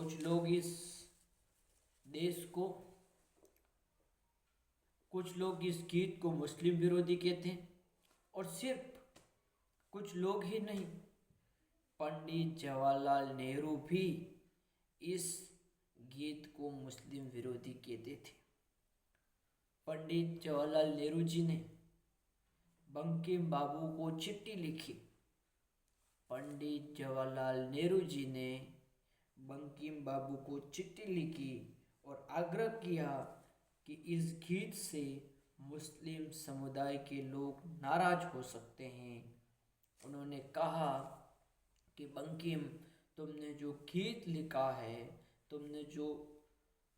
कुछ लोग इस देश को कुछ लोग इस गीत को मुस्लिम विरोधी कहते हैं। और सिर्फ कुछ लोग ही नहीं, पंडित जवाहरलाल नेहरू भी इस गीत को मुस्लिम विरोधी कहते थे। पंडित जवाहरलाल नेहरू जी ने बंकिम बाबू को चिट्ठी लिखी। पंडित जवाहरलाल नेहरू जी ने बंकिम बाबू को चिट्ठी लिखी और आग्रह किया कि इस गीत से मुस्लिम समुदाय के लोग नाराज हो सकते हैं। उन्होंने कहा कि बंकिम, तुमने जो गीत लिखा है, तुमने जो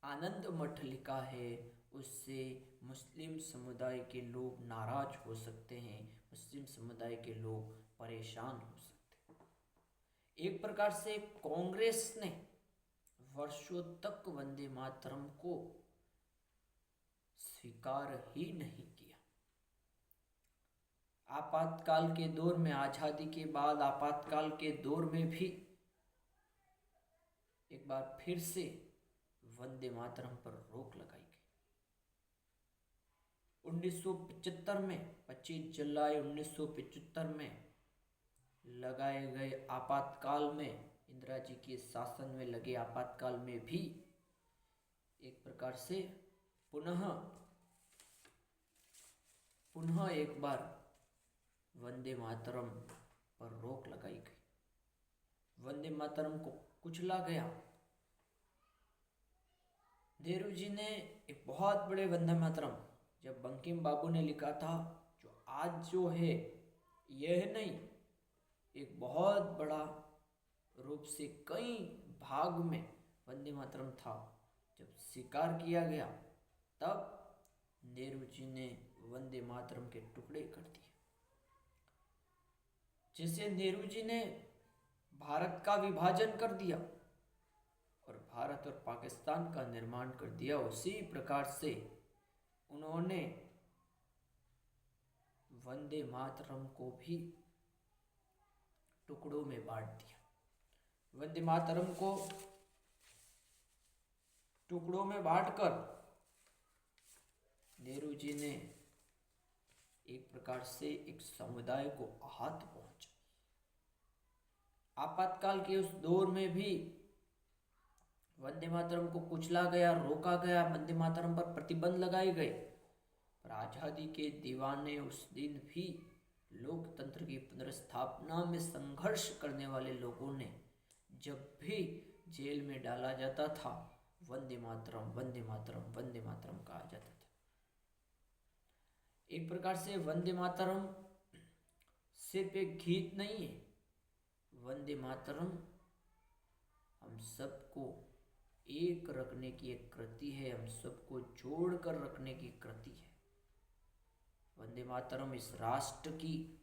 आनंद मठ लिखा है, उससे मुस्लिम समुदाय के लोग नाराज हो सकते हैं, मुस्लिम समुदाय के लोग परेशान हो सकते हैं। एक प्रकार से कांग्रेस ने वर्षों तक वंदे मातरम को स्वीकार ही नहीं किया। आपातकाल के दौर में, आजादी के बाद आपातकाल के दौर में भी एक बार फिर से वंदे मातरम पर रोक लगाई गई। 1975 में, 25 जुलाई 1975 में लगाए गए आपातकाल में, इंदिरा जी के शासन में लगे आपातकाल में भी एक प्रकार से पुनः एक बार वंदे मातरम पर रोक लगाई गई। वंदे मातरम को कुचला गया। नेहरू जी ने एक बहुत बड़े वंदे मातरम, जब बंकिम बाबू ने लिखा था, जो आज जो है यह नहीं, एक बहुत बड़ा रूप से कई भाग में वंदे मातरम था, जब स्वीकार किया गया तब नेहरू जी ने वंदे मातरम के टुकड़े कर दिए। जैसे नेहरू जी ने भारत का विभाजन कर दिया और भारत और पाकिस्तान का निर्माण कर दिया, उसी प्रकार से उन्होंने वंदे मातरम को भी टुकड़ों में बांट दिया। वंदे मातरम को टुकड़ों में बांटकर नेहरू जी ने एक प्रकार से एक समुदाय को आहत पहुंचा। आपातकाल के उस दौर में भी वंदे मातरम को कुचला गया, रोका गया, वंदे मातरम पर प्रतिबंध लगाए गए। पर आजादी के दीवाने उस दिन भी लोकतंत्र की पुनर्स्थापना में संघर्ष करने वाले लोगों ने जब भी जेल में डाला जाता था, वंदे मातरम वंदे मातरम वंदे मातरम कहा जाता था। एक प्रकार से वंदे मातरम सिर्फ एक गीत नहीं है, वंदे मातरम हम सबको एक रखने की एक कृति है, हम सबको जोड़ कर रखने की कृति है। वंदे मातरम इस राष्ट्र की